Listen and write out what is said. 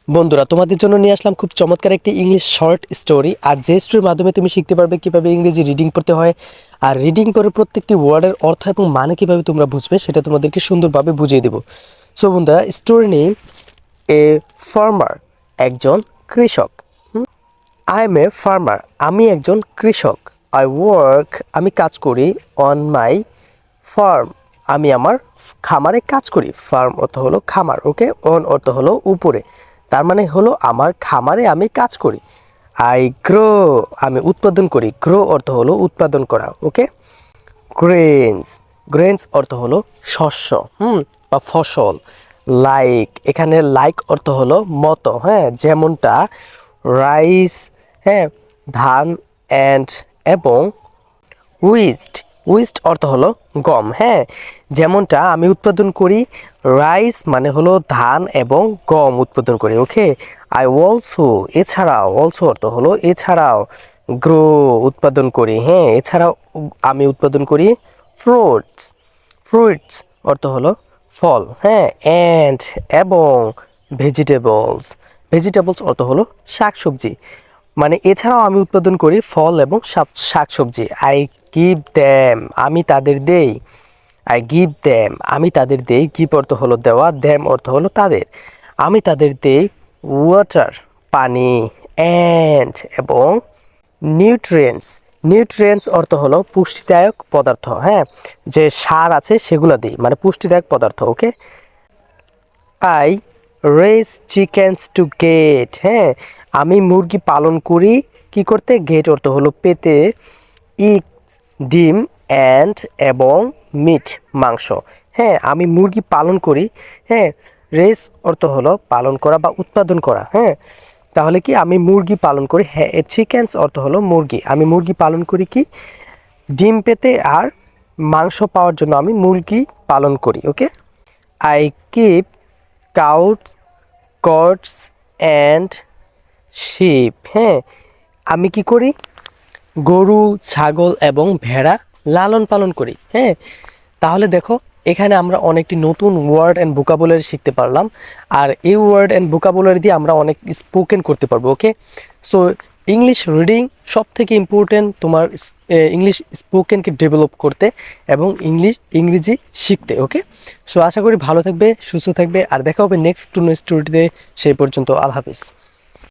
বন্ধুরা, তোমাদের জন্য নিয়ে আসলাম খুব চমৎকার একটি ইংলিশ শর্ট স্টোরি। আর যে স্টোরির মাধ্যমে তুমি শিখতে পারবে কিভাবে ইংরেজি রিডিং পড়তে হয়, আর রিডিং করে প্রত্যেকটি ওয়ার্ডের অর্থ এবং মানে কিভাবে তোমরা বুঝবে সেটা তোমাদেরকে সুন্দরভাবে বুঝিয়ে দেবো। সো বন্ধুরা, স্টোরি নেম এ ফার্মার, একজন কৃষক। আই এম এ ফার্মার, আমি একজন কৃষক। আই ওয়ার্ক, আমি কাজ করি। অন মাই ফার্ম, আমি আমার খামারে কাজ করি। ফার্ম অর্থ হলো খামার, ওকে। অন অর্থ হলো উপরে, তার মানে হলো আমার খামারে আমি কাজ করি। আই গ্রো, আমি উৎপাদন করি। গ্রো অর্থ হলো উৎপাদন করা, ওকে। গ্রেনস, গ্রেনস অর্থ হলো শস্য, বা ফসল। লাইক, এখানে লাইক অর্থ হলো মতো, হ্যাঁ, যেমনটা। রাইস, হ্যাঁ, ধান। অ্যান্ড, এবং। উইস্ট, উইস্ট অর্থ হলো গম, হ্যাঁ, যেমনটা আমি উৎপাদন করি। রাইস মানে হলো ধান এবং গম উৎপাদন করি, ওকে। আই অলসো, এছাড়াও। অলসো অর্থ হলো এছাড়াও। গ্রো, উৎপাদন করি, হ্যাঁ, এছাড়াও আমি উৎপাদন করি। ফ্রুটস, ফ্রুটস অর্থ হলো ফল, হ্যাঁ। অ্যান্ড, এবং। ভেজিটেবলস, ভেজিটেবলস অর্থ হলো শাকসবজি। মানে এছাড়াও আমি উৎপাদন করি ফল এবং শাকসবজি। আই গিভ দ্যাম, আমি তাদের দেই। আই গিভ দ্যাম, আমি তাদের দেই। গিভ অর্থ হলো দেওয়া, দ্যাম অর্থ হলো তাদের। আমি তাদের দেই ওয়াটার, পানি। অ্যান্ড, এবং। নিউট্রিয়েন্টস, নিউট্রিয়েন্টস অর্থ হলো পুষ্টিদায়ক পদার্থ, হ্যাঁ, যে সার আছে সেগুলো দিই, মানে পুষ্টিদায়ক পদার্থ, okay. I raise chickens to get, হ্যাঁ, আমি মুরগি পালন করি। কি করতে? গেট অর্থ হলো পেতে। ইগ, ডিম। অ্যান্ড, এবং। মিট, মাংস। হ্যাঁ, আমি মুরগি পালন করি, হ্যাঁ। রেস অর্থ হলো পালন করা বা উৎপাদন করা, হ্যাঁ। তাহলে কি আমি মুরগি পালন করি, হ্যাঁ। চিকেনস অর্থ হলো মুরগি, আমি মুরগি পালন করি কি ডিম পেতে আর মাংস পাওয়ার জন্য আমি মুরগি পালন করি, okay. I keep cows, goats, and sheep, হ্যাঁ, আমি কি করি? গরু, ছাগল এবং ভেড়া লালন পালন করি, হ্যাঁ। তাহলে দেখো, এখানে আমরা অনেকটি নতুন ওয়ার্ড অ্যান্ড ভোকাবুলারি শিখতে পারলাম। আর এই ওয়ার্ড অ্যান্ড ভোকাবুলারি দিয়ে আমরা অনেক স্পোকেন করতে পারবো, ওকে। সো ইংলিশ রিডিং সব থেকে ইম্পর্টেন্ট তোমার ইংলিশ স্পোকেনকে ডেভেলপ করতে এবং ইংরেজি শিখতে, ওকে। সো আশা করি ভালো থাকবে, সুস্থ থাকবে, আর দেখা হবে নেক্সট কোনো স্টোরিতে। সেই পর্যন্ত আল্লাহ হাফিজ।